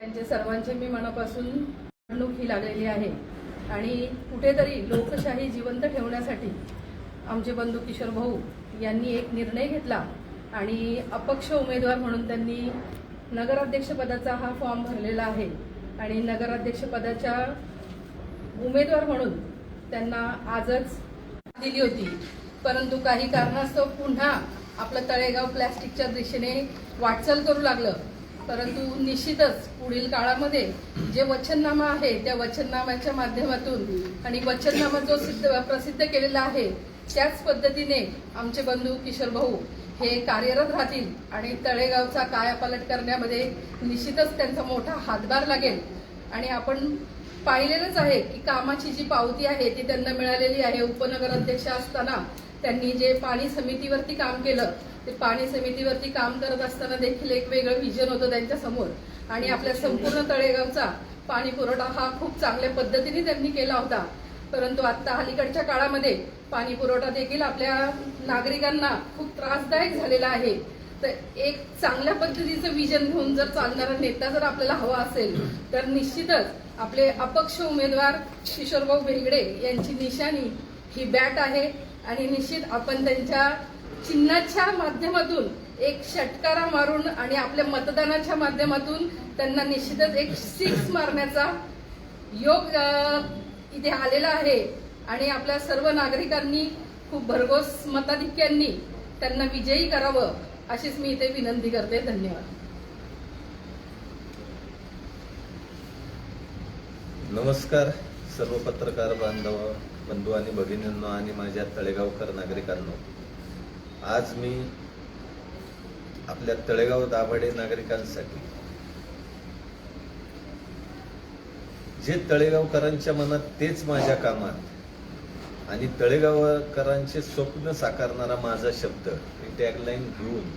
त्यांचे सर्वांचे मी मनापासून निवडणूक ही लागलेली आहे आणि कुठेतरी लोकशाही जिवंत ठेवण्यासाठी आमचे बंधू किशोर भाऊ यांनी एक निर्णय घेतला आणि अपक्ष उमेदवार म्हणून त्यांनी नगराध्यक्षपदाचा हा फॉर्म भरलेला आहे आणि नगराध्यक्षपदाच्या उमेदवार म्हणून त्यांना आजच दिली होती, परंतु काही कारणास्तव पुन्हा आपलं तळेगाव प्लॅस्टिकच्या दिशेने वाटचाल करू लागलं. परंतु निश्चितच पुढील काळामध्ये जे वचननामा आहे त्या वचननाम्याच्या माध्यमातून आणि वचननामा जो प्रसिद्ध केलेला आहे त्याच पद्धतीने आमचे बंधू किशोर भाऊ हे कार्यरत राहतील आणि तळेगावचा कायापालट करण्यामध्ये निश्चितच त्यांचा मोठा हातभार लागेल. आणि आपण पाहिलेलंच आहे की कामाची जी पावती आहे ती त्यांना मिळालेली आहे. उपनगराध्यक्ष असताना त्यांनी जे पाणी समितीवरती काम केलं ते पाणी समितीवरती काम करत असताना देखील एक वेगळं विजन होतं त्यांच्या समोर आणि आपल्या संपूर्ण तळेगावचा पाणी पुरवठा हा खूप चांगल्या पद्धतीने त्यांनी केला होता. परंतु आता अलीकडच्या काळामध्ये पाणी पुरवठा देखील आपल्या नागरिकांना खूप त्रासदायक झालेला आहे. तर एक चांगल्या पद्धतीचं विजन घेऊन जर चालणारा नेता जर आपल्याला हवा असेल तर निश्चितच आपले अपक्ष उमेदवार किशोरभाऊ भेगडे यांची निशाणी ही बॅट आहे आणि निश्चित आपण त्यांच्या चिन्हाच्या माध्यमातून एक षटकारा मारून आणि आपल्या मतदानाच्या माध्यमातून त्यांना निश्चितच एक 6 मारण्याचा योग इथे आलेला आहे आणि आपल्या सर्व नागरिकांनी खूप भरघोस मताधिक्यांनी त्यांना विजयी करावं अशीच मी इथे विनंती करते. धन्यवाद. नमस्कार सर्व पत्रकार बांधव बंधू आणि भगिनींनो आणि माझ्या तळेगावकर नागरिकांनो. आज मी आपल्या तळेगाव दाभाडे नागरिकांसाठी जे तळेगावकरांच्या मनात तेच माझ्या कामात आणि तळेगावकरांचे स्वप्न साकारणारा माझा शब्द ही टॅगलाईन घेऊन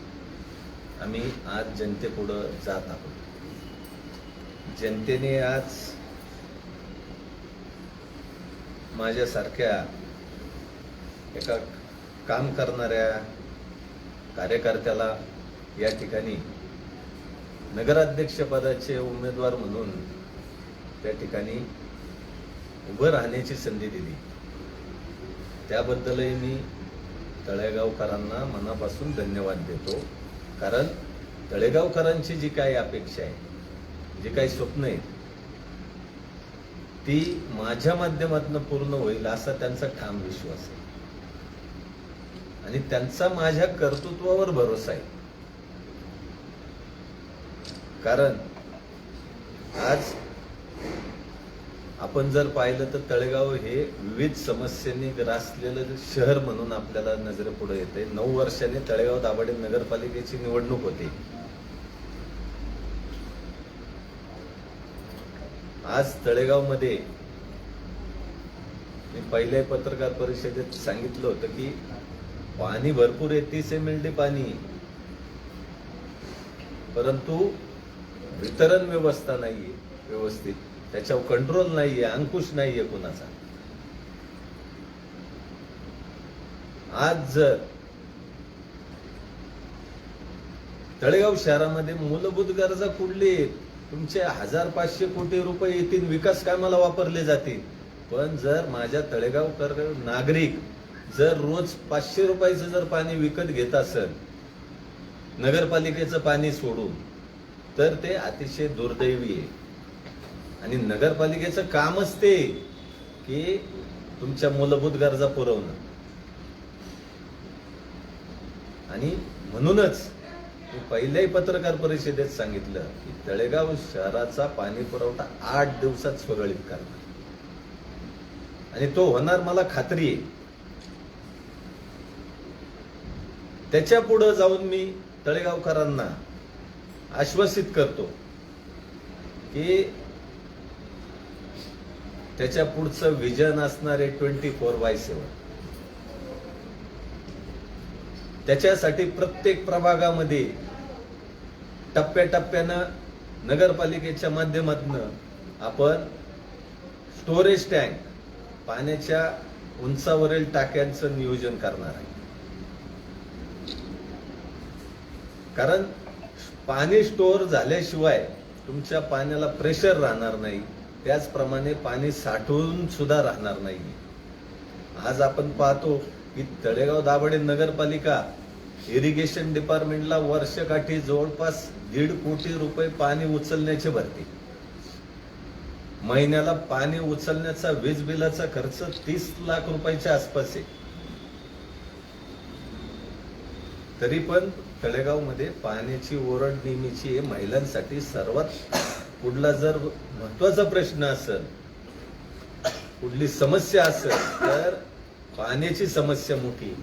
आम्ही आज जनतेपुढे जात आहोत. जनतेने आज माझ्यासारख्या एका काम करणाऱ्या कार्यकर्त्याला या ठिकाणी नगराध्यक्षपदाचे उमेदवार म्हणून त्या ठिकाणी उभं राहण्याची संधी दिली. त्याबद्दलही मी तळेगावकरांना मनापासून धन्यवाद देतो. कारण तळेगावकरांची जी काही अपेक्षा आहे, जी काही स्वप्न आहेत ती माझ्या माध्यमातून पूर्ण होईल असा त्यांचा ठाम विश्वास आहे आणि त्यांचा माझ्या कर्तृत्वावर भरोसा आहे. कारण आज आपण जर पाहिलं तर तळेगाव हे विविध समस्यांनी ग्रासलेलं शहर म्हणून आपल्याला नजरेपुढे येते. 9 वर्षांनी तळेगाव दाभाडे नगरपालिकेची निवडणूक होते. आज तळेगावमध्ये मी पहिल्या पत्रकार परिषदेत सांगितलं होतं की पाणी भरपूर आहे, 30 MLD पाणी, परंतु वितरण व्यवस्था नाहीये व्यवस्थित, त्याच्यावर कंट्रोल नाहीये, अंकुश नाहीये कोणाचा. आज जर तळेगाव शहरामध्ये मूलभूत गरजा कुठली आहेत, तुमचे 1500 कोटी रुपये येतील, विकास कामाला वापरले जातील, पण जर माझ्या तळेगावकर नागरिक जर रोज 500 रुपयाचं जर पाणी विकत घेत असेल नगरपालिकेचं पाणी सोडून, तर ते अतिशय दुर्दैवी आहे. आणि नगरपालिकेचं कामच ते की तुमच्या मूलभूत गरजा पुरवणं. आणि म्हणूनच मी पहिल्याही पत्रकार परिषदेत सांगितलं की तळेगाव शहराचा पाणी पुरवठा 8 दिवसात सुरळीत करणार आणि तो होणार, मला खात्री आहे. त्याच्या पुढे जाऊन मी तळेगावकरांना आश्वासित करतो की त्याच्या पुढचं विजन असणारे 24/7. त्याच्यासाठी प्रत्येक प्रभागामध्ये टप्प्याटप्प्यानं नगरपालिकेच्या माध्यमातून आपण स्टोरेज टँक, पाण्याच्या उंचावरील टाक्यांचं नियोजन करणार आहे. कारण पाणी स्टोअर झाल्याशिवाय तुमच्या पाण्याला प्रेशर राहणार नाही, त्याचप्रमाणे पाणी साठवून सुद्धा राहणार नाही. आज आपण पाहतो की तळेगाव दाभाडे नगरपालिका इरिगेशन डिपार्टमेंटला वर्षकाठी जवळपास 1.5 कोटी रुपये पाणी उचलण्याचे भरते. महिन्याला पाणी उचलण्याचा वीज बिलाचा खर्च 30 लाख रुपयाच्या आसपास आहे. तरी पण तळेगावमध्ये पाण्याची ओरड नेहमीची आहे. महिलांसाठी सर्वात कुठला जर महत्वाचा प्रश्न असेल, कुठली समस्या असेल तर पाण्याची समस्या मोठी,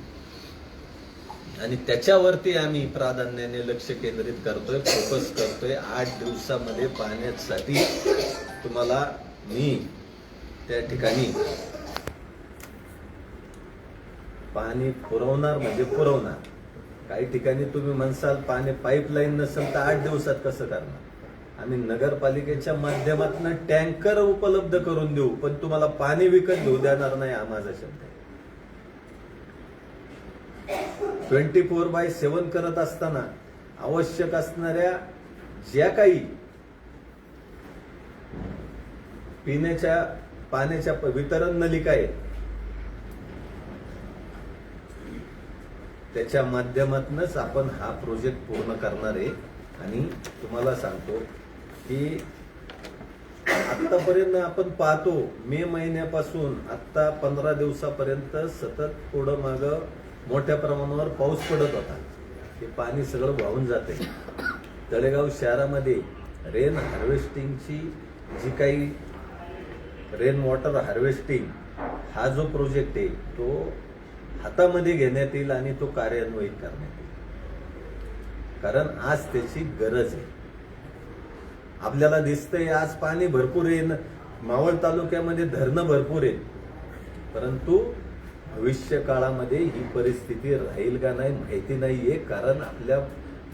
आणि त्याच्यावरती आम्ही प्राधान्याने लक्ष केंद्रित करतोय, फोकस करतोय. 8 दिवसामध्ये पाण्यासाठी तुम्हाला मी त्या ठिकाणी पाणी पुरवणार म्हणजे पुरवणार. काही ठिकाणी तुम्ही म्हणसाल पाणी पाईपलाईन नसेल तर 8 दिवसात कसं करणार? आम्ही नगरपालिकेच्या माध्यमातून टँकर उपलब्ध करून देऊ, पण तुम्हाला पाणी विकत घेऊ देणार नाही, हा माझा शब्द आहे. 24/7 करत असताना आवश्यक असणाऱ्या ज्या काही पिण्याच्या पाण्याच्या वितरण नलिका आहेत त्याच्या माध्यमातूनच आपण हा प्रोजेक्ट पूर्ण करणार आहे. आणि तुम्हाला सांगतो की आतापर्यंत आपण पाहतो मे महिन्यापासून आता 15 दिवसापर्यंत सतत पुढं मागं मोठ्या प्रमाणावर पाऊस पडत होता. हे पाणी सगळं वाहून जाते. तळेगाव शहरामध्ये रेन हार्वेस्टिंगची जी काही रेन वॉटर हार्वेस्टिंग हा जो प्रोजेक्ट आहे तो हातामध्ये घेण्यात येईल आणि तो कार्यान्वित करण्यात येईल. कारण आज त्याची गरज आहे. आपल्याला दिसतंय आज पाणी भरपूर आहे, मावळ तालुक्यामध्ये धरणं भरपूर आहेत, परंतु भविष्य काळामध्ये ही परिस्थिती राहील का नाही माहिती नाहीये. कारण आपल्या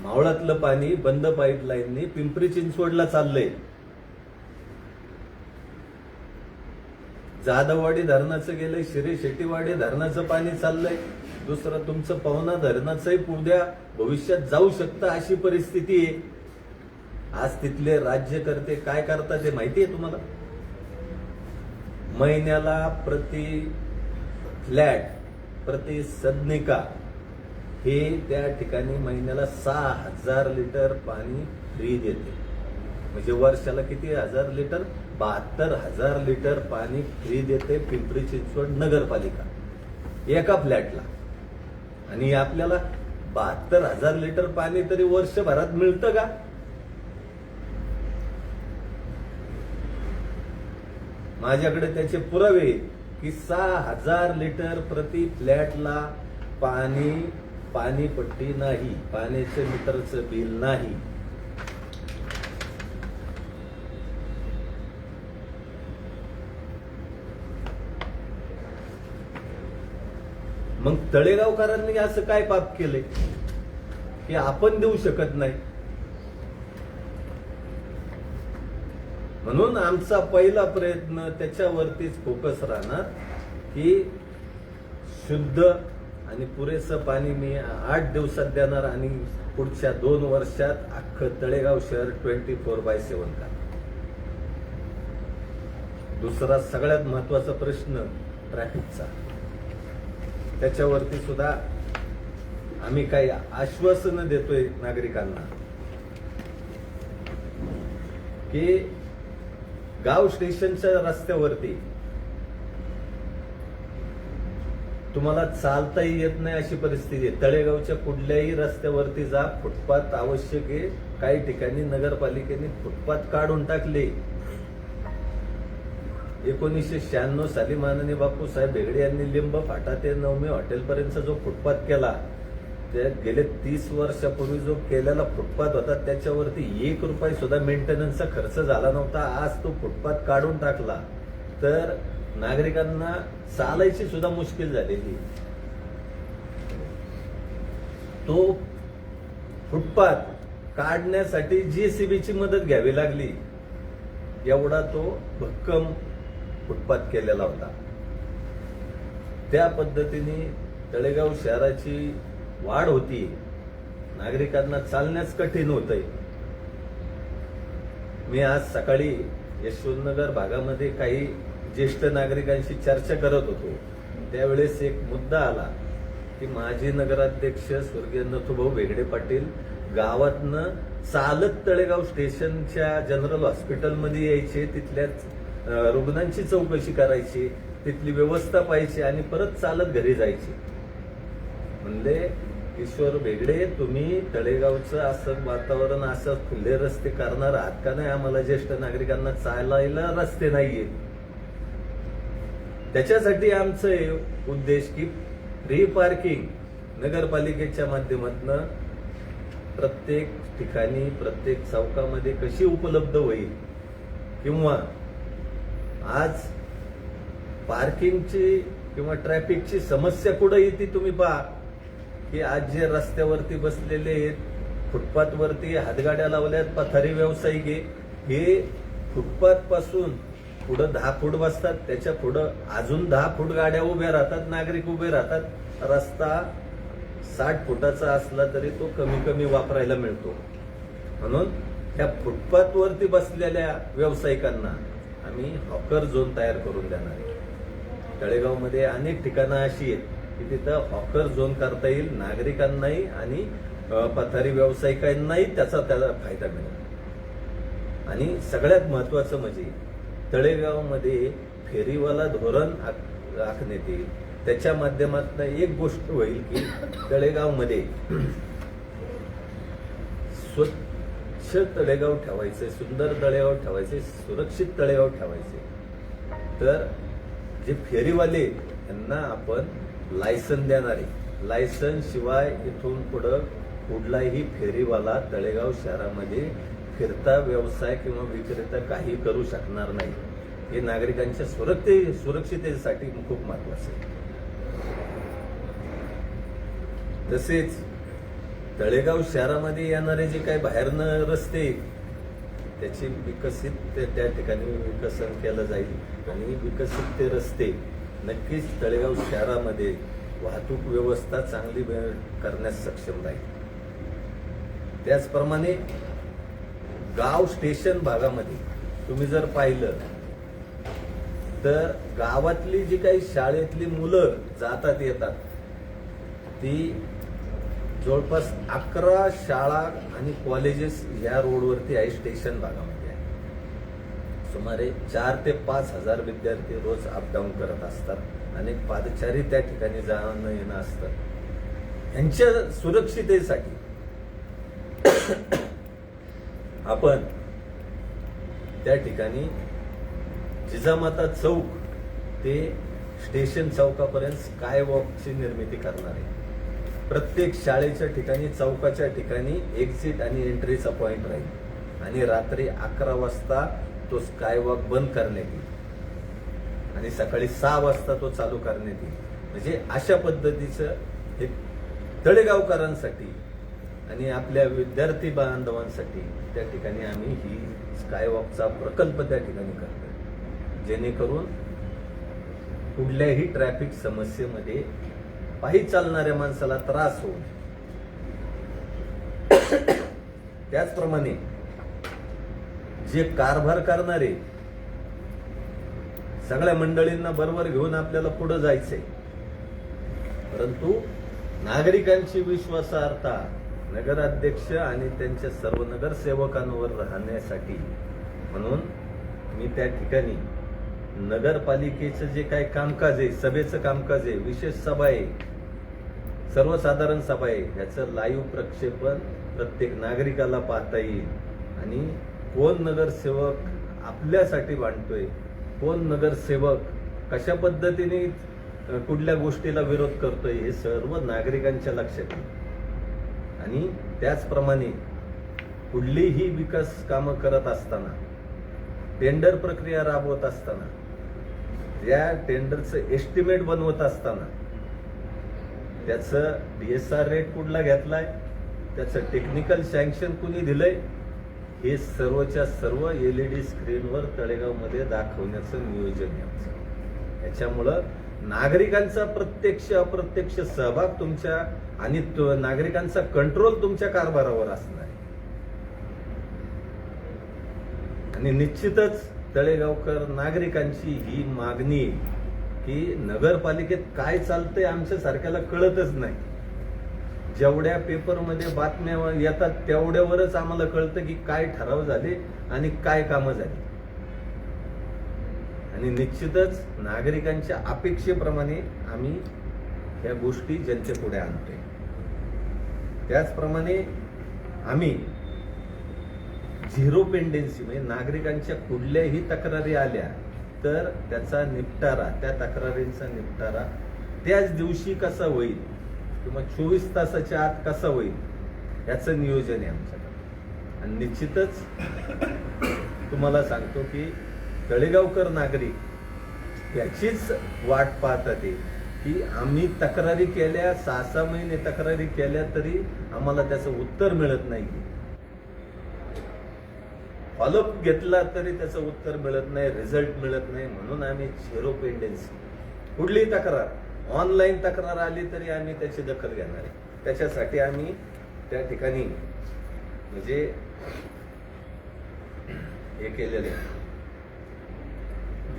मावळातलं पाणी बंद पाईपलाईनने पिंपरी चिंचवडला चाललंय. जाधववाडी धरणाचं गेलंय, शिरी शेट्टीवाडी धरणाचं पाणी चाललंय, दुसरं तुमचं पवना धरणाचंही उद्या भविष्यात जाऊ शकतं अशी परिस्थिती आहे. आज तिथले राज्यकर्ते काय करतात ते माहिती आहे तुम्हाला? महिन्याला प्रति फ्लॅट प्रति सदनिका हे त्या ठिकाणी महिन्याला 6,000 लिटर पाणी फ्री देते. म्हणजे वर्षाला किती हजार लिटर? 72,000 लिटर पाणी फ्री देते पिंपरी चिंचवड नगरपालिका एका फ्लॅटला. आणि आपल्याला 72,000 लिटर पाणी तरी वर्षभरात मिळतं का? माझ्याकडे त्याचे पुरावे की 6,000 लिटर प्रति फ्लॅटला पाणीपट्टी नाही, पाण्याचे मीटरचं बिल नाही. मग तळेगावकरांनी असं काय पाप केलंय की आपण देऊ शकत नाही? म्हणून आमचा पहिला प्रयत्न त्याच्यावरतीच फोकस राहणार की शुद्ध आणि पुरेसं पाणी मी 8 दिवसात देणार आणि पुढच्या 2 वर्षात अख्खं तळेगाव शहर 24/7 का. दुसरा सगळ्यात महत्वाचा प्रश्न ट्रॅफिकचा. त्याच्यावरती सुद्धा आम्ही काही आश्वासनं देतोय नागरिकांना की गाव स्टेशनच्या रस्त्यावरती तुम्हाला चालताही येत नाही अशी परिस्थिती आहे. तळेगावच्या कुठल्याही रस्त्यावरती जा, फुटपाथ आवश्यक आहे. काही ठिकाणी नगरपालिकेने फुटपाथ काढून टाकले. 1996 साली माननीय बापूसाहेब भेगडे यांनी लिंब फाटा ते नवमी हॉटेलपर्यंतचा जो फुटपाथ केला, त्या गेले 30 वर्षापूर्वी जो केलेला फुटपाथ होता त्याच्यावरती 1 रुपया सुद्धा मेंटेनन्सचा खर्च झाला नव्हता. आज तो फुटपाथ काढून टाकला तर नागरिकांना चालायची सुद्धा मुश्किल झालेली. तो फुटपाथ काढण्यासाठी JCBची मदत घ्यावी लागली. एवढा तो भक्कम फुटपाथ केलेला होता. त्या पद्धतीने तळेगाव शहराची वाढ होती. नागरिकांना चालण्यास कठीण होतंय. मी आज सकाळी यशवंतनगर भागामध्ये काही ज्येष्ठ नागरिकांशी चर्चा करत होतो. त्यावेळेस एक मुद्दा आला की माजी नगराध्यक्ष स्वर्गीय नथुभाऊ भेगडे पाटील गावातनं चालत तळेगाव स्टेशनच्या जनरल हॉस्पिटलमध्ये यायचे, तिथल्या रुग्णांची चौकशी करायची, तिथली व्यवस्था पाहायची आणि परत चालत घरी जायचे. म्हणले किशोर भेगडे, तुम्ही तळेगावचं असं वातावरण, असं खुले रस्ते करणार आहात का नाही? आम्हाला ज्येष्ठ नागरिकांना चालायला रस्ते नाहीये. त्याच्यासाठी आमचं उद्देश की फ्री पार्किंग नगरपालिकेच्या माध्यमातून प्रत्येक ठिकाणी प्रत्येक चौकामध्ये कशी उपलब्ध होईल, किंवा आज पार्किंगची किंवा ट्रॅफिकची समस्या कुठं येते तुम्ही पहा की आज जे रस्त्यावरती बसलेले आहेत, फुटपाथवरती हातगाड्या लावल्यात पथारी व्यावसायिक, हे फुटपाथ पासून पुढं 10 फूट बसतात, त्याच्या पुढं अजून 10 फूट गाड्या उभ्या राहतात, नागरिक उभे राहतात. रस्ता 60 फुटाचा असला तरी तो कमी कमी वापरायला मिळतो. म्हणून त्या फुटपाथवरती बसलेल्या व्यावसायिकांना आम्ही हॉकर झोन तयार करून देणार आहे. तळेगावमध्ये अनेक ठिकाणं अशी आहेत की तिथं हॉकर झोन करता येईल, नागरिकांनाही आणि पथारी व्यावसायिकांनाही त्याचा फायदा मिळेल. आणि सगळ्यात महत्वाचं म्हणजे तळेगावमध्ये फेरीवाला धोरण आखण्यात येईल. त्याच्या माध्यमातून एक गोष्ट होईल की तळेगावमध्ये स्वच्छ तळेगाव ठेवायचे, सुंदर तळेगाव ठेवायचे, सुरक्षित तळेगाव ठेवायचे. तर जे फेरीवाले त्यांना आपण लायसन देणार आहे. लायसन शिवाय इथून पुढं कुठलाही फेरीवाला तळेगाव शहरामध्ये फिरता व्यवसाय किंवा विक्रेता काही करू शकणार नाही. हे नागरिकांच्या सुरक्षितेसाठी खूप महत्वाचं आहे. तसेच तळेगाव शहरामध्ये येणारे जे काही बाहेरनं रस्ते, त्याची विकसित त्या ठिकाणी विकसन केलं जाईल आणि विकसित ते रस्ते नक्कीच तळेगाव शहरामध्ये वाहतूक व्यवस्था चांगली करण्यास सक्षम राहील. त्याचप्रमाणे गाव स्टेशन भागामध्ये तुम्ही जर पाहिलं तर गावातली जी काही शाळेतली मुलं जातात येतात ती जवळपास 11 शाळा आणि कॉलेजेस या रोडवरती आहे, स्टेशन भागामध्ये आहे. सुमारे 4 ते 5 हजार विद्यार्थी रोज अपडाऊन करत असतात आणि पादचारी त्या ठिकाणी जाणं येणं असतं. यांच्या सुरक्षितेसाठी आपण त्या ठिकाणी जिजामाता चौक ते स्टेशन चौकापर्यंत स्काय वॉकची निर्मिती करणार आहे. प्रत्येक शाळेच्या ठिकाणी चौकाच्या ठिकाणी एक्झिट आणि एंट्रीचा पॉइंट राहील आणि रात्री 11 वाजता तो स्काय वॉक बंद करण्यात येईल आणि सकाळी 6 वाजता तो चालू करण्यात येईल. म्हणजे अशा पद्धतीचं हे तळेगावकरांसाठी आणि आपल्या विद्यार्थी बांधवांसाठी त्या ठिकाणी आम्ही ही स्काय वॉकचा प्रकल्प त्या ठिकाणी करतोय, जेणेकरून कुठल्याही ट्रॅफिक समस्येमध्ये पायी चालणाऱ्या माणसाला त्रास होऊ. त्याचप्रमाणे जे कारभार करणारे सगळ्या मंडळींना बरोबर घेऊन आपल्याला पुढे जायचंय, परंतु नागरिकांची विश्वासार्हता नगराध्यक्ष आणि त्यांच्या सर्व नगरसेवकांवर राहण्यासाठी म्हणून मी त्या ठिकाणी नगरपालिकेचं जे काही कामकाज आहे, सभेचं कामकाज आहे, विशेष सभा आहे, सर्वसाधारण सभा आहे, याचं लाईव्ह प्रक्षेपण प्रत्येक नागरिकाला पाहता येईल आणि कोण नगरसेवक आपल्यासाठी भांडतोय, कोण नगरसेवक कशा पद्धतीने कुठल्या गोष्टीला विरोध करतोय, हे सर्व नागरिकांच्या लक्षात येईल. आणि त्याचप्रमाणे कुठलीही विकास कामं करत असताना, टेंडर प्रक्रिया राबवत असताना, त्या टेंडरचं एस्टिमेट बनवत असताना त्याचं DSR रेट कुठला घेतलाय, त्याचं टेक्निकल सँक्शन कुणी दिलंय, हे सर्वच्या सर्व LED स्क्रीनवर तळेगावमध्ये दाखवण्याचं नियोजन आहे आमचं. याच्यामुळं नागरिकांचा प्रत्यक्ष अप्रत्यक्ष सहभाग तुमच्या आणि नागरिकांचा कंट्रोल तुमच्या कारभारावर असणार आहे. आणि निश्चितच तळेगावकर नागरिकांची ही मागणी आहे की नगरपालिकेत काय चालतंय आमच्या सारख्याला कळतच नाही. जेवढ्या पेपरमध्ये बातम्या येतात तेवढ्यावरच आम्हाला कळतं की काय ठराव झाले आणि काय कामं झाली. आणि निश्चितच नागरिकांच्या अपेक्षेप्रमाणे आम्ही या गोष्टी जनतेपुढे आणतोय. त्याचप्रमाणे आम्ही झिरो पेंडेन्सी म्हणजे नागरिकांच्या कुठल्याही तक्रारी आल्या तर त्याचा निपटारा, त्या तक्रारींचा निपटारा त्याच दिवशी कसा होईल किंवा 24 तासाच्या आत कसा होईल याचं नियोजन आहे आमच्याकडे. आणि निश्चितच तुम्हाला सांगतो की तळेगावकर नागरिक याचीच वाट पाहतात की आम्ही तक्रारी केल्या 6-6 महिने तक्रारी केल्या तरी आम्हाला त्याचं उत्तर मिळत नाही. फॉलोअप घेतला तरी त्याचं उत्तर मिळत नाही, रिझल्ट मिळत नाही. म्हणून आम्ही झिरो पेंडेन्सी, कुठलीही तक्रार ऑनलाईन तक्रार आली तरी आम्ही त्याची दखल घेणार आहे. त्याच्यासाठी आम्ही त्या ठिकाणी म्हणजे हे केलेलं आहे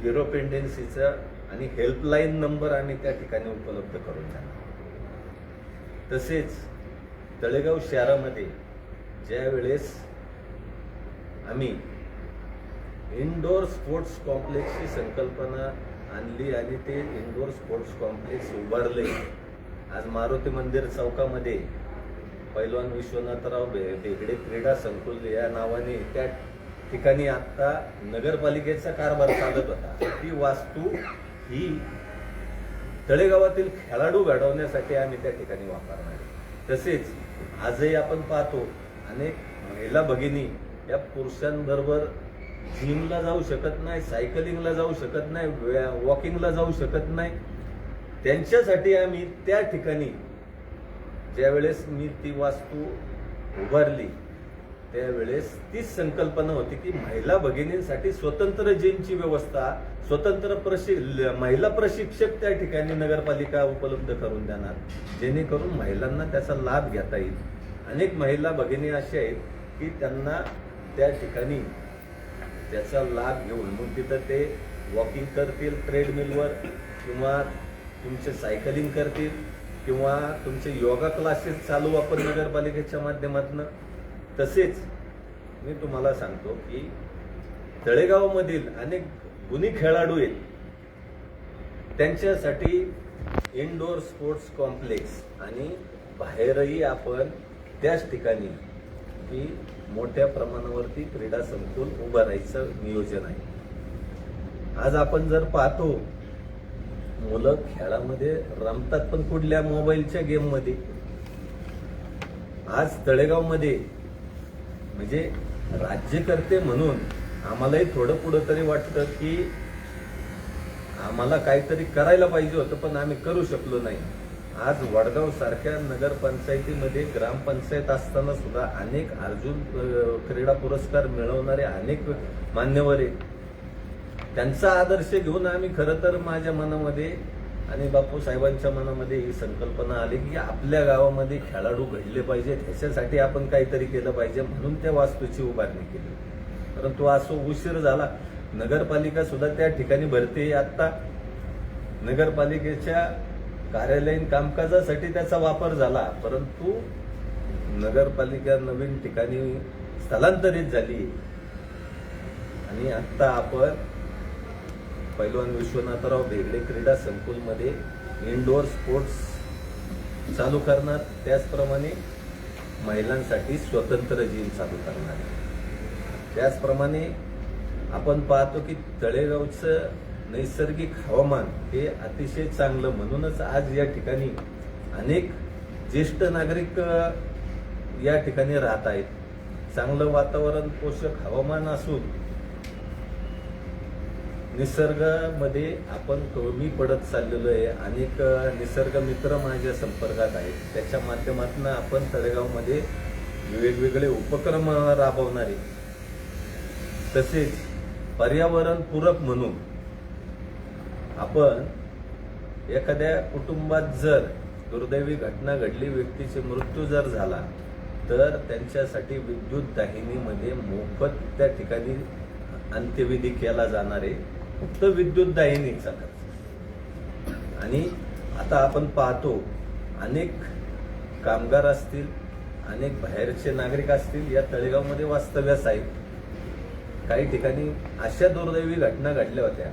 झिरो पेंडेन्सीचा आणि हेल्पलाईन नंबर आम्ही त्या ठिकाणी उपलब्ध करून देणार. तसेच तळेगाव शहरामध्ये ज्या वेळेस आम्ही इंडोर स्पोर्ट्स कॉम्प्लेक्सची संकल्पना आणली आणि ते इंडोर स्पोर्ट्स कॉम्प्लेक्स उभारले. आज मारुती मंदिर चौकामध्ये पैलवान विश्वनाथराव बेगडे क्रीडा संकुल या नावाने त्या ठिकाणी आता नगरपालिकेचा कारभार चालत होता. ती वास्तू ही तळेगावातील खेळाडू घडवण्यासाठी आम्ही त्या ठिकाणी वापरणार आहे. तसेच आजही आपण पाहतो अनेक महिला भगिनी या पुरुषांबरोबर जिमला जाऊ शकत नाही, सायकलिंगला जाऊ शकत नाही, वॉकिंगला जाऊ शकत नाही. त्यांच्यासाठी आम्ही त्या ठिकाणी ज्यावेळेस मी ती वास्तू उभारली त्यावेळेस तीच संकल्पना होती की महिला भगिनींसाठी स्वतंत्र जिमची व्यवस्था, स्वतंत्र महिला प्रशिक्षक त्या ठिकाणी नगरपालिका उपलब्ध करून देणार, जेणेकरून महिलांना त्याचा लाभ घेता येईल. अनेक महिला भगिनी अशा आहेत की त्यांना त्या ठिकाणी त्याचा लाभ घेऊन मग तिथं ते वॉकिंग करतील ट्रेडमिलवर किंवा तुमचे सायकलिंग करतील किंवा तुमचे योगा क्लासेस चालू आपण नगरपालिकेच्या माध्यमातून. तसेच मी तुम्हाला सांगतो की तळेगावमधील अनेक गुणी खेळाडू आहेत त्यांच्यासाठी इंडोर स्पोर्ट्स कॉम्प्लेक्स आणि बाहेरही आपण त्याच ठिकाणी की मोठ्या प्रमाणावरती क्रीडा संकुल उभारायचं नियोजन आहे. आज आपण जर पाहतो मुलं खेळामध्ये रमतात पण कुठल्या मोबाईलच्या गेम मध्ये. आज तळेगावमध्ये म्हणजे राज्यकर्ते म्हणून आम्हालाही थोडं पुढं तरी वाटतं की आम्हाला काहीतरी करायला पाहिजे होतं पण आम्ही करू शकलो नाही. आज वडगाव सारख्या नगरपंचायतीमध्ये ग्रामपंचायत असताना सुद्धा अनेक अर्जुन क्रीडा पुरस्कार मिळवणारे अनेक मान्यवर आहेत. त्यांचा आदर्श घेऊन आम्ही खरं तर माझ्या मनामध्ये आणि बापू साहेबांच्या मनामध्ये ही संकल्पना आली की आपल्या गावामध्ये खेळाडू घडले पाहिजेत, ह्याच्यासाठी आपण काहीतरी केलं पाहिजे म्हणून त्या वास्तूची उभारणी केली. परंतु असो उशीर झाला. नगरपालिका सुद्धा त्या ठिकाणी भरते. आता नगरपालिकेच्या कार्यालयीन कामकाजासाठी त्याचा वापर झाला परंतु नगरपालिका नवीन ठिकाणी स्थलांतरित झाली आणि आता आपण पैलवान विश्वनाथराव बेगडे क्रीडा संकुलमध्ये इंडोर स्पोर्ट्स चालू करणार. त्याचप्रमाणे महिलांसाठी स्वतंत्र जिम चालू करणार. त्याचप्रमाणे आपण पाहतो की तळेगावचं नैसर्गिक हवामान हे अतिशय चांगलं. म्हणूनच आज या ठिकाणी अनेक ज्येष्ठ नागरिक या ठिकाणी राहत आहेत. चांगलं वातावरण, पोषक हवामान असून निसर्गामध्ये आपण कमी पडत चाललेलो आहे. अनेक निसर्ग मित्र माझ्या संपर्कात आहेत. त्याच्या माध्यमातून आपण तळेगावमध्ये वेगवेगळे उपक्रम राबवणारे तसेच पर्यावरण पूरक म्हणून आपण एखाद्या कुटुंबात जर दुर्दैवी घटना घडली, व्यक्तीचे मृत्यू जर झाला तर त्यांच्यासाठी विद्युत दाहिनीमध्ये मोफत त्या ठिकाणी अंत्यविधी केला जाणार आहे फक्त विद्युत दाहिनीचा खर्च. आणि आता आपण पाहतो अनेक कामगार असतील, अनेक बाहेरचे नागरिक असतील या तळेगावमध्ये वास्तव्यास आहेत. काही ठिकाणी अशा दुर्दैवी घटना घडल्या होत्या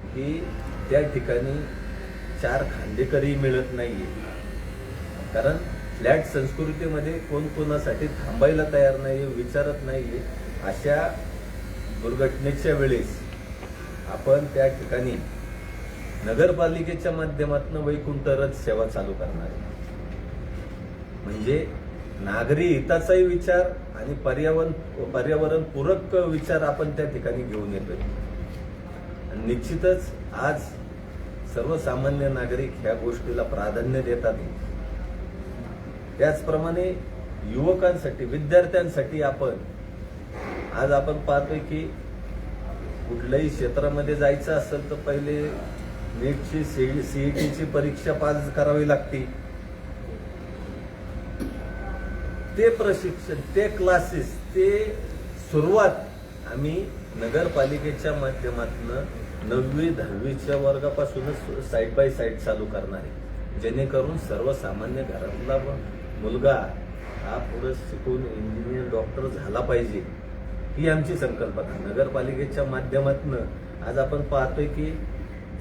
की त्या ठिकाणी 4 खांदेकरी मिळत नाहीये. कारण फ्लॅट संस्कृतीमध्ये कोण कोणासाठी थांबायला तयार नाही, विचारत नाहीये. अशा दुर्घटनेच्या वेळेस आपण त्या ठिकाणी नगरपालिकेच्या माध्यमातून वैकुंठ रथ सेवा चालू करणार आहे. म्हणजे नागरी हिताचाही विचार आणि पर्यावरण पूरक विचार आपण त्या ठिकाणी घेऊन येतोय. निश्चितच आज सर्वसामान्य नागरिक ह्या गोष्टीला प्राधान्य देतात. त्याचप्रमाणे युवकांसाठी, विद्यार्थ्यांसाठी आपण पाहतोय की कुठल्याही क्षेत्रामध्ये जायचं असेल तर पहिले नीटची सीईटीची परीक्षा पास करावी लागते. ते प्रशिक्षण, ते क्लासेस, ते सुरुवात आम्ही नगरपालिकेच्या माध्यमातून 9वी 10वीच्या वर्गापासूनच साईड बाय साईड चालू करणार आहे. जेणेकरून सर्वसामान्य घरातला मुलगा हा पुढे शिकून इंजिनियर, डॉक्टर झाला पाहिजे ही आमची संकल्पना. नगरपालिकेच्या माध्यमातून आज आपण पाहतोय की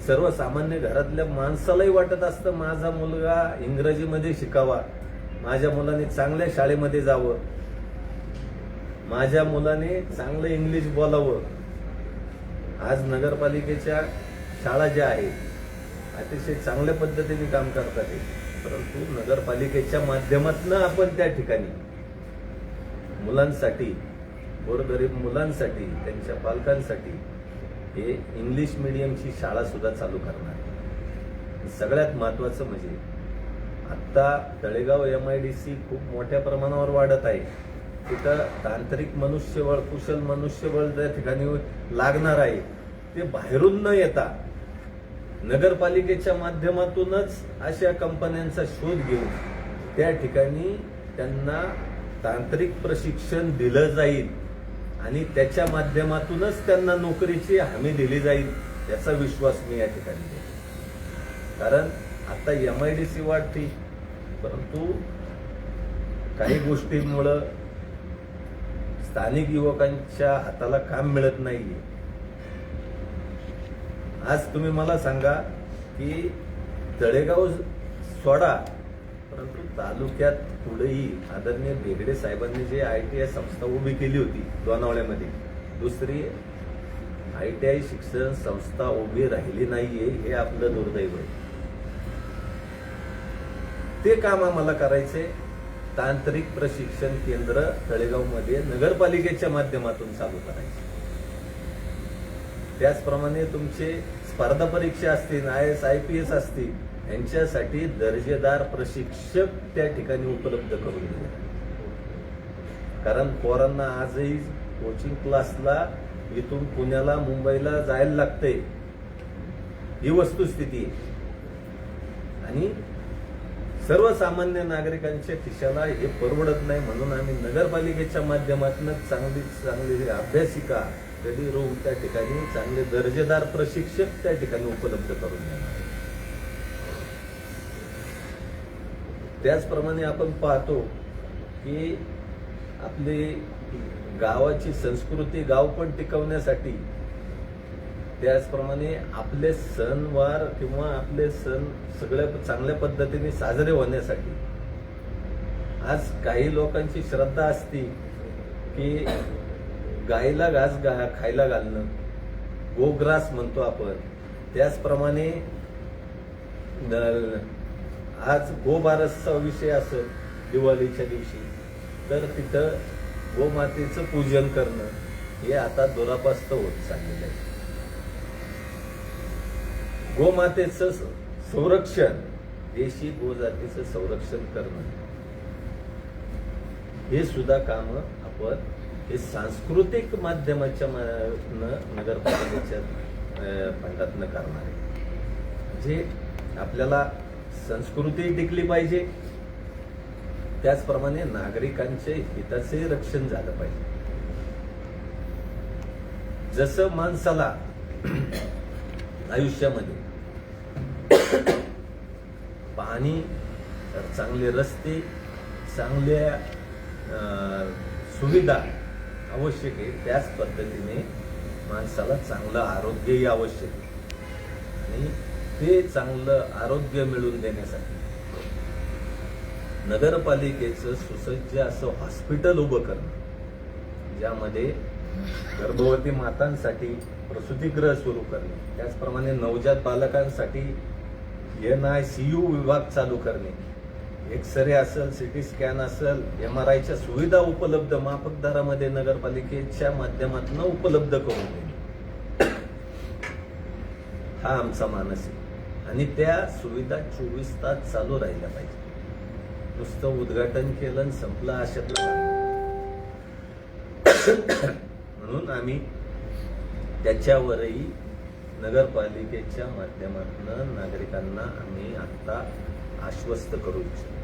सर्वसामान्य घरातल्या माणसालाही वाटत असतं माझा मुलगा इंग्रजीमध्ये शिकावा, माझ्या मुलाने चांगल्या शाळेमध्ये जावं, माझ्या मुलाने चांगलं इंग्लिश बोलावं. आज नगरपालिकेच्या शाळा ज्या आहेत अतिशय चांगल्या पद्धतीने काम करतात, परंतु नगरपालिकेच्या माध्यमातून आपण त्या ठिकाणी मुलांसाठी, गोरगरीब मुलांसाठी, त्यांच्या पालकांसाठी हे इंग्लिश मीडियमची शाळा सुद्धा चालू करणार. सगळ्यात महत्वाचं म्हणजे आता तळेगाव MIDC खूप मोठ्या प्रमाणावर वाढत आहे. तिथं तांत्रिक मनुष्यबळ, कुशल मनुष्यबळ त्या ठिकाणी लागणार आहे. ते बाहेरून न येता नगरपालिकेच्या माध्यमातूनच अशा कंपन्यांचा शोध घेऊन त्या ठिकाणी त्यांना तांत्रिक प्रशिक्षण दिलं जाईल आणि त्याच्या माध्यमातूनच त्यांना नोकरीची हमी दिली जाईल याचा विश्वास मी या ठिकाणी देतो. कारण आता MIDC वाढते, परंतु काही गोष्टींमुळं स्थानिक युवकांच्या हाताला काम मिळत नाहीये. आज तुम्ही मला सांगा की तळेगाव सोडा, परंतु तालुक्यात पुढेही आदरणीय बेगडे साहेबांनी जे ITI संस्था उभी केली होती लोणावळ्यामध्ये, दुसरी ITI शिक्षण संस्था उभी राहिली नाहीये, हे आपलं दुर्दैव आहे. ते काम आम्हाला करायचे. तांत्रिक प्रशिक्षण केंद्र तळेगावमध्ये नगरपालिकेच्या माध्यमातून चालू करायचे. त्याचप्रमाणे तुमचे स्पर्धा परीक्षा असतील, IAS IPS असतील, यांच्यासाठी दर्जेदार प्रशिक्षक त्या ठिकाणी उपलब्ध करून दिले. कारण पोरांना आजही कोचिंग क्लासला इथून पुण्याला, मुंबईला जायला लागते, ही वस्तुस्थिती आहे. आणि सर्वसामान्य नागरिकांच्या खिशाला हे परवडत नाही. म्हणून आम्ही नगरपालिकेच्या माध्यमातून चांगली अभ्यासिका, स्टडी रूम त्या ठिकाणी, चांगले दर्जेदार प्रशिक्षक त्या ठिकाणी उपलब्ध करून देणार. त्याचप्रमाणे आपण पाहतो की आपली गावाची संस्कृती, गाव पण टिकवण्यासाठी, त्याचप्रमाणे आपले सणवार किंवा आपले सण सगळ्या चांगल्या पद्धतीने साजरे होण्यासाठी आज काही लोकांची श्रद्धा असती की गाईला घास खायला घालणं, गोग्रास म्हणतो आपण. त्याचप्रमाणे आज गोबारसचा विषय असेल दिवाळीच्या दिवशी, तर तिथं गोमातेचं पूजन करणं हे आता दुरापास्त होत चाललेलं आहे. गोमातेचं संरक्षण, देशी गोजातीचं संरक्षण करणं हे सुद्धा काम आपण हे सांस्कृतिक माध्यमाच्या नगरपालिकेच्या फंडातनं करणार आहे. म्हणजे आपल्याला संस्कृती टिकली पाहिजे, त्याचप्रमाणे नागरिकांचे हिताचे रक्षण झालं पाहिजे. जसं माणसाला आयुष्यामध्ये पाणी, चांगले रस्ते, चांगल्या सुविधा आवश्यक आहे, त्याच पद्धतीने माणसाला चांगलं आरोग्यही आवश्यक आहे. आणि ते चांगलं आरोग्य मिळवून देण्यासाठी नगरपालिकेचं सुसज्ज असं हॉस्पिटल उभं करणं, ज्यामध्ये गर्भवती मातांसाठी प्रसूतिगृह सुरू करणे, त्याचप्रमाणे नवजात बालकांसाठी NICU विभाग चालू करणे, एक्सरे असेल, सिटी स्कॅन असेल, MRIच्या सुविधा उपलब्ध माफक दरामध्ये नगरपालिकेच्या माध्यमातून उपलब्ध करून देणे, हा आमचा मानस आहे. आणि त्या सुविधा 24 तास चालू राहिल्या पाहिजे. नुसतं उद्घाटन केलं आणि संपलं अशातलं म्हणून आम्ही त्याच्यावरही नगरपालिकेच्या माध्यमातून नागरिकांना आम्ही आता आश्वस्त करू इच्छितो.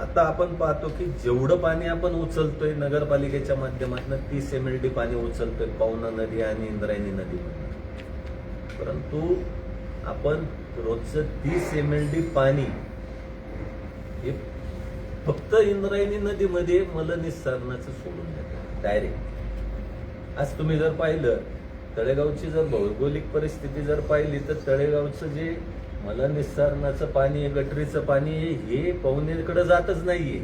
आता आपण पाहतो की जेवढं पाणी आपण उचलतोय नगरपालिकेच्या माध्यमातून 30 MLD पाणी उचलतोय पवना नदी आणि इंद्रायणी नदीमध्ये, परंतु आपण रोजचं 30 MLD पाणी हे फक्त इंद्रायणी नदीमध्ये मलनिस्सारणाचं सोडून देतो डायरेक्ट. आज तुम्ही जर पाहिलं, तळेगावची जर भौगोलिक परिस्थिती जर पाहिली तर तळेगावचं जे मलनिस्सारणाचं पाणी आहे, गटरीचं पाणी आहे, हे पवनेकडे जातच नाहीये.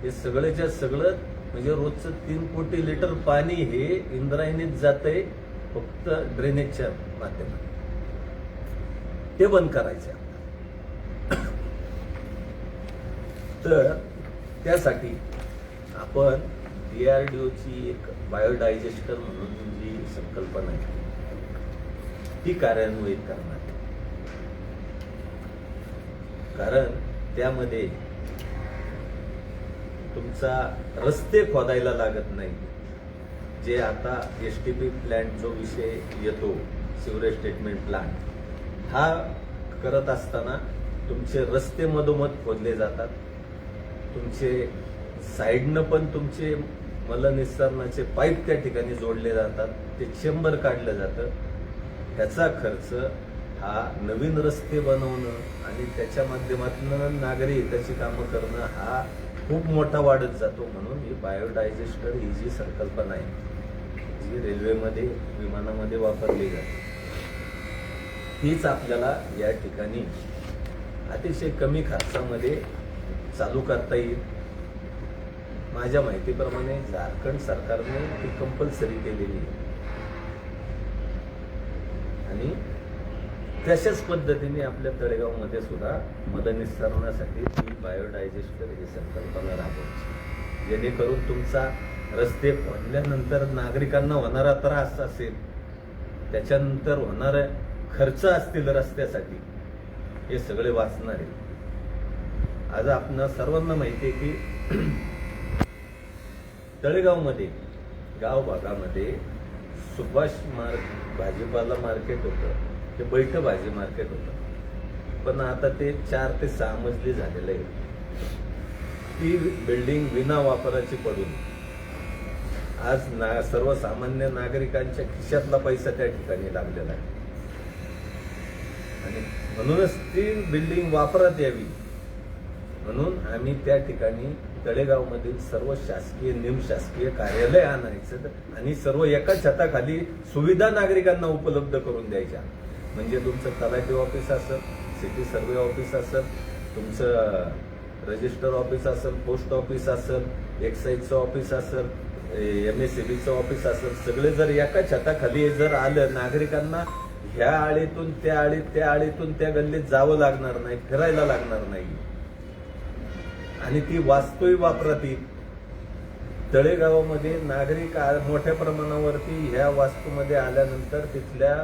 हे सगळ्याच्या सगळं म्हणजे रोजचं 3 कोटी लिटर पाणी हे इंद्रायणीत जातंय फक्त ड्रेनेजच्या माध्यमातून. ते बंद करायचं. तर त्यासाठी आपण DRDOची एक बायोडायजेस्टर म्हणून जी संकल्पना आहे ती कार्यान्वित करणार. कारण त्यामध्ये तुमचा रस्ते खोदायला लागत नाही. जे आता STP प्लांट जो विषय येतो, सिवरेज ट्रीटमेंट प्लांट, हा करत असताना तुमचे रस्ते मधोमध खोदले जातात. तुमचे साईडनं पण तुमचे मलनिस्सारणाचे पाईप त्या ठिकाणी जोडले जातात. ते चेंबर काढलं जातं. त्याचा खर्च हा नवीन रस्ते बनवणं आणि त्याच्या माध्यमातून नागरी हिताची कामं करणं हा खूप मोठा वाढत जातो. म्हणून ही बायोडायजेस्टर ही जी संकल्पना आहे जी रेल्वेमध्ये, विमानामध्ये वापरली जाते, तीच आपल्याला या ठिकाणी अतिशय कमी खर्चामध्ये चालू करता येईल. माझ्या माहितीप्रमाणे झारखंड सरकारने ती कंपल्सरी केलेली आहे आणि तशाच पद्धतीने आपल्या तळेगावमध्ये सुद्धा मलनिस्सारणासाठी ती बायोडायजेस्टर ही संकल्पना राबवायची, जेणेकरून तुमचा रस्ते खोदल्यानंतर नागरिकांना होणारा त्रास असेल, त्याच्यानंतर होणारे खर्च असतील रस्त्यासाठी, हे सगळे वाचणार आहे. आज आपल्या सर्वांना माहिती आहे की तळेगावमध्ये गाव भागामध्ये सुभाष भाजीपाला मार्केट होतं, ते बैठ भाजी मार्केट होतं, पण आता ते 4 ते 6 मजली झालेलं आहे. ती बिल्डिंग विना वापराची पडून आज सर्वसामान्य नागरिकांच्या खिशातला पैसा त्या ठिकाणी लागलेला आहे आणि म्हणूनच ती बिल्डिंग वापरात यावी म्हणून आम्ही त्या ठिकाणी तळेगावमधील सर्व शासकीय, निमशासकीय कार्यालय आणायचं आणि सर्व एका छताखाली सुविधा नागरिकांना उपलब्ध करून द्यायच्या. म्हणजे तुमचं तलाठी ऑफिस असेल, सिटी सर्व्हे ऑफिस असेल, तुमचं रजिस्टर ऑफिस असेल, पोस्ट ऑफिस असेल, एक्साईजचं ऑफिस असेल, MSCBचं ऑफिस असेल, सगळे जर एका छताखाली जर आलं, नागरिकांना ह्या आळीतून त्या आळीत, त्या आळीतून त्या गल्लीत जावं लागणार नाही, फिरायला लागणार नाही आणि ती वास्तविक वापरात येईल. तळेगावामध्ये नागरिक मोठ्या प्रमाणावरती ह्या वास्तूमध्ये आल्यानंतर तिथल्या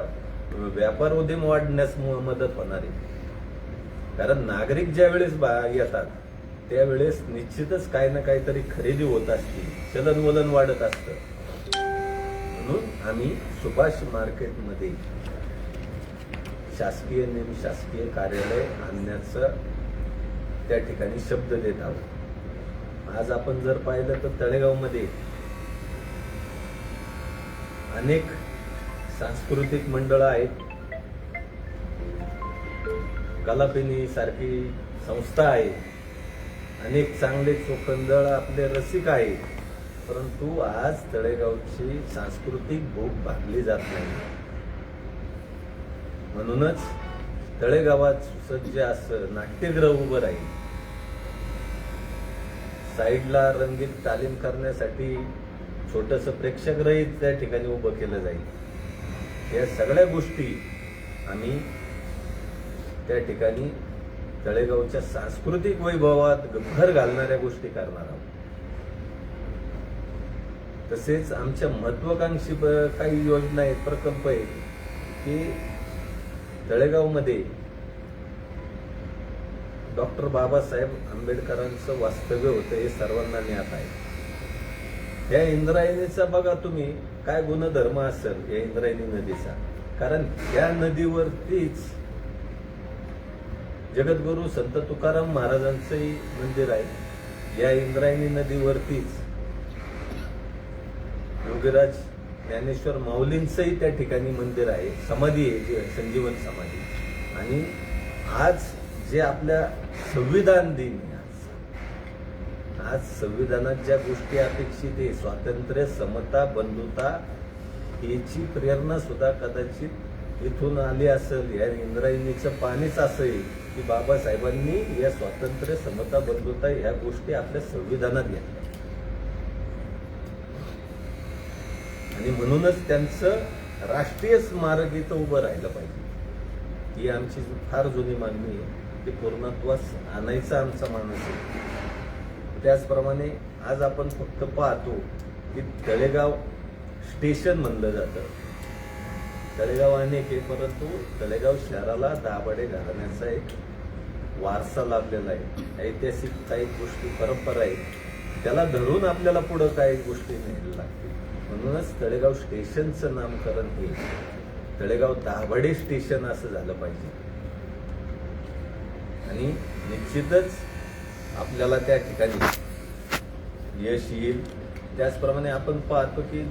व्यापार उद्यम वाढण्यास मदत होणार आहे. कारण नागरिक ज्या वेळेस येतात त्यावेळेस निश्चितच काही ना काहीतरी खरेदी होत असते, चलनवलन वाढत असतं. म्हणून आम्ही सुभाष मार्केटमध्ये शासकीय, निमशासकीय कार्यालय आणण्याचं त्या ठिकाणी शब्द देत आहोत. आज आपण जर पाहिलं तर तळेगावमध्ये अनेक सांस्कृतिक मंडळं आहेत, कलापिनी सारखी संस्था आहे, अनेक चांगले चोखंदळ आपले रसिक आहेत, परंतु आज तळेगावची सांस्कृतिक भूक भागली जात नाही. म्हणूनच तळेगावात सुसज्ज असं नाट्यगृह उभं राहील. साईडला रंगीत तालीम करण्यासाठी छोटंसं प्रेक्षागृह त्या ठिकाणी उभं केलं जाईल. या सगळ्या गोष्टी आम्ही त्या ठिकाणी तळेगावच्या सांस्कृतिक वैभवात भर घालणाऱ्या गोष्टी करणार आहोत. तसेच आमच्या महत्वाकांक्षी काही योजना आहेत, प्रकल्प आहेत की तळेगावमध्ये डॉक्टर बाबासाहेब आंबेडकरांचं वास्तव्य होतं हे सर्वांना ज्ञात आहे. या इंद्रायणीचा बघा तुम्ही काय गुणधर्म असेल या इंद्रायणी नदीचा, कारण या नदीवरतीच जगद्गुरु संत तुकाराम महाराजांचंही मंदिर आहे. या इंद्रायणी नदीवरतीच योगीराज ज्ञानेश्वर माऊलींचंही त्या ठिकाणी मंदिर आहे, समाधी आहे, संजीवन समाधी. आणि आज जे आपल्या संविधान दिन आज संविधानात ज्या गोष्टी अपेक्षित आहे, स्वातंत्र्य, समता, बंधुता, याची प्रेरणा सुद्धा कदाचित इथून आली असेल. या इंद्रायणीचं पाणीच असं आहे की बाबासाहेबांनी या स्वातंत्र्य, समता, बंधुता ह्या गोष्टी आपल्या संविधानात घेतल्या आणि म्हणूनच त्यांचं राष्ट्रीय स्मारक इथं उभं राहिलं पाहिजे. ही आमची फार जुनी मागणी आहे, ती पूर्णत्वास आणायचा आमचा माणूस आहे. त्याचप्रमाणे आज आपण फक्त पाहतो की तळेगाव स्टेशन म्हणलं जातं. तळेगाव अनेक आहे, परंतु तळेगाव शहराला दाभाडे घालण्याचा एक वारसा लाभलेला आहे. ऐतिहासिक काही गोष्टी, परंपरा आहेत, त्याला धरून आपल्याला पुढं काही गोष्टी न्यायला लागतील. म्हणूनच तळेगाव स्टेशनचं नामकरण हे तळेगाव दाभाडे स्टेशन असं झालं पाहिजे. आणि निश्चितच आपल्याला त्या ठिकाणी यश येईल. त्याचप्रमाणे आपण पाहतो की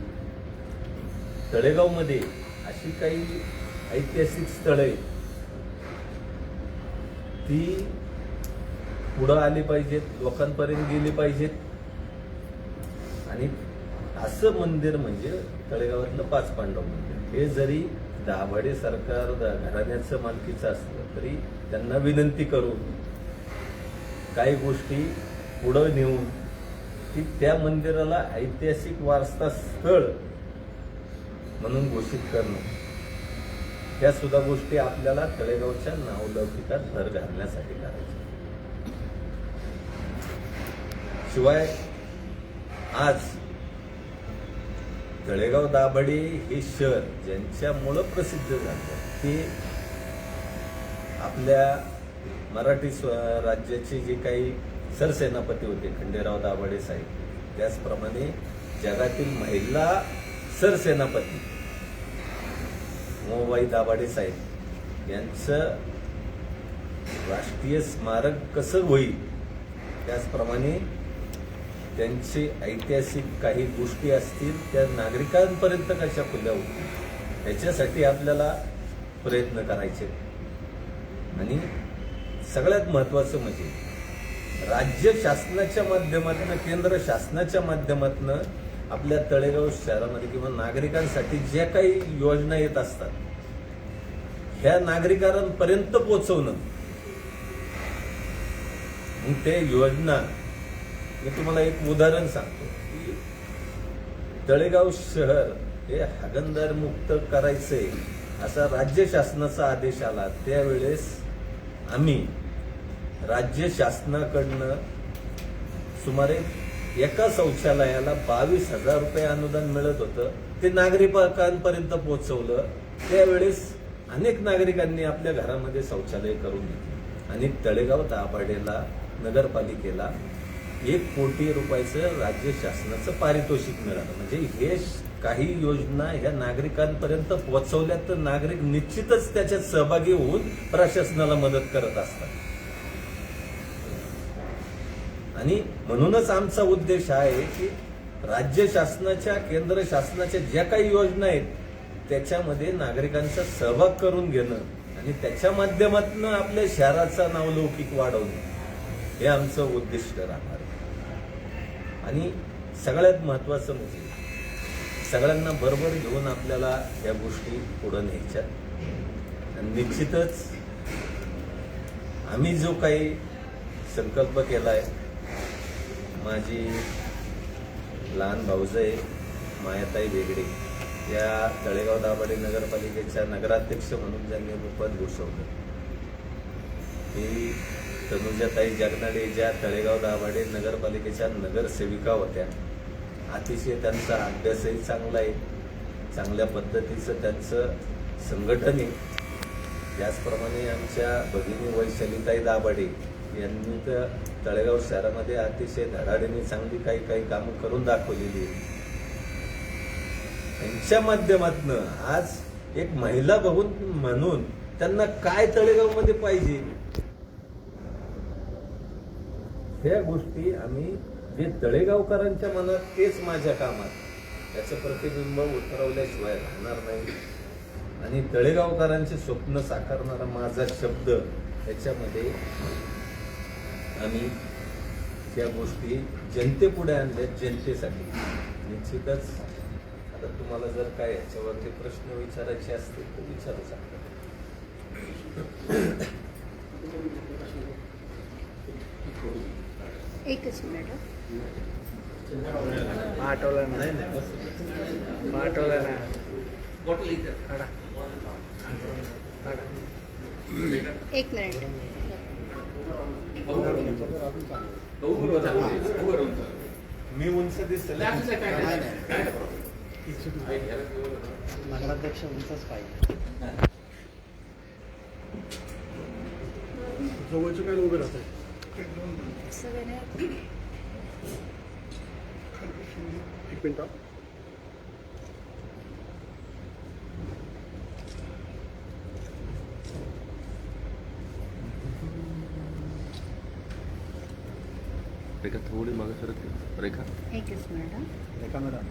तळेगावमध्ये अशी काही ऐतिहासिक स्थळे ती पुढं आली पाहिजेत, लोकांपर्यंत गेली पाहिजेत. आणि असं मंदिर म्हणजे तळेगावातलं 5 पांडव मंदिर. हे जरी दाभाडे सरकार घराण्याचं मालकीचं असलं तरी त्यांना विनंती करून काही गोष्टी पुढं नेऊन की त्या मंदिराला ऐतिहासिक वारसा स्थळ म्हणून घोषित करणं, या सुद्धा गोष्टी आपल्याला तळेगावच्या नावलौकिकात भर घालण्यासाठी करायच्या. शिवाय आज तळेगाव दाभाडे हे शहर ज्यांच्यामुळं प्रसिद्ध झालं ते आपल्या मराठी राज्याचे जे काही सरसेनापती होते खंडेराव दाभाडे साहेब, त्याचप्रमाणे जगातील महिला सरसेनापती मोबाई दाभाडे साहेब यांचं राष्ट्रीय स्मारक कसं होईल, त्याचप्रमाणे त्यांचे ऐतिहासिक काही गोष्टी असतील त्या नागरिकांपर्यंत कशा खुल्या होतील याच्यासाठी आपल्याला प्रयत्न करायचे. आणि सगळ्यात महत्वाचं म्हणजे राज्य शासनाच्या माध्यमातून, केंद्र शासनाच्या माध्यमातून आपल्या तळेगाव शहरामध्ये किंवा नागरिकांसाठी ज्या काही योजना येत असतात ह्या नागरिकांपर्यंत पोहोचवणं. मग ते योजना, मी तुम्हाला एक उदाहरण सांगतो की तळेगाव शहर हे हागणदार मुक्त करायचे असा राज्य शासनाचा आदेश आला. त्यावेळेस आम्ही राज्य शासनाकडनं सुमारे एका शौचालयाला 22,000 रुपये अनुदान मिळत होतं. ते नागरिकांपर्यंत पोहोचवलं. त्यावेळेस अनेक नागरिकांनी आपल्या घरामध्ये शौचालय करून घेतले आणि तळेगाव दाभाडेला नगरपालिकेला 1 कोटी रुपयाचं राज्य शासनाचं पारितोषिक मिळालं. म्हणजे हे काही योजना ह्या नागरिकांपर्यंत पोहोचवल्या तर नागरिक निश्चितच त्याच्यात सहभागी होऊन प्रशासनाला मदत करत असतात. आणि म्हणूनच आमचा उद्देश आहे की राज्य शासनाच्या केंद्र शासनाच्या ज्या काही योजना आहेत त्याच्यामध्ये नागरिकांचा सहभाग करून घेणं आणि त्याच्या माध्यमातून आपल्या शहराचा नावलौकिक वाढवणं हे आमचं उद्दिष्ट राहणार आहे. आणि सगळ्यात महत्वाचं म्हणजे सगळ्यांना बरोबर घेऊन आपल्याला या गोष्टी पुढे न्यायच्या. आणि निश्चितच आम्ही जो काही संकल्प केलाय, माझी लहान भाऊजाई मायाताई बेगडे या तळेगाव दाभाडे नगरपालिकेच्या नगराध्यक्ष म्हणून ज्यांनी पद भूषवलं, ती तनुजाताई जगनाडे ज्या तळेगाव दाभाडे नगरपालिकेच्या नगरसेविका होत्या. अतिशय त्यांचा अभ्यासही चांगला आहे, चांगल्या पद्धतीचं त्यांचं संघटन आहे. त्याचप्रमाणे आमच्या भगिनी वैशालीताई दाभाडे यांनी तर तळेगाव शहरामध्ये अतिशय धडाडीने चांगली काही काही कामं करून दाखवलेली आहेत. त्यांच्या माध्यमातून आज एक महिला बघून म्हणून त्यांना काय तळेगाव मध्ये पाहिजे ह्या गोष्टी आम्ही जे तळेगावकरांच्या मनात तेच माझ्या कामात त्याचं प्रतिबिंब उतरवल्याशिवाय राहणार नाही. आणि तळेगावकरांचे स्वप्न साकारणारा माझा शब्द त्याच्यामध्ये आम्ही त्या गोष्टी जनतेपुढे आणल्या, जनतेसाठी. निश्चितच आता तुम्हाला जर काय याच्यावरती प्रश्न विचारायचे असतील तर विचारू शकता. एकच मिनिट. आठवला नाही नाही बस. आठवला ना. एक मिनिट. मी उंच दिसेल. नगराध्यक्ष उंचच पाहिजे. जवळचे काय उभे राहतात. सगळ्यांना एक मिनिट. रेखा थोडी मागे सरक रेखा. एकच मिनिट. रेखा मॅडम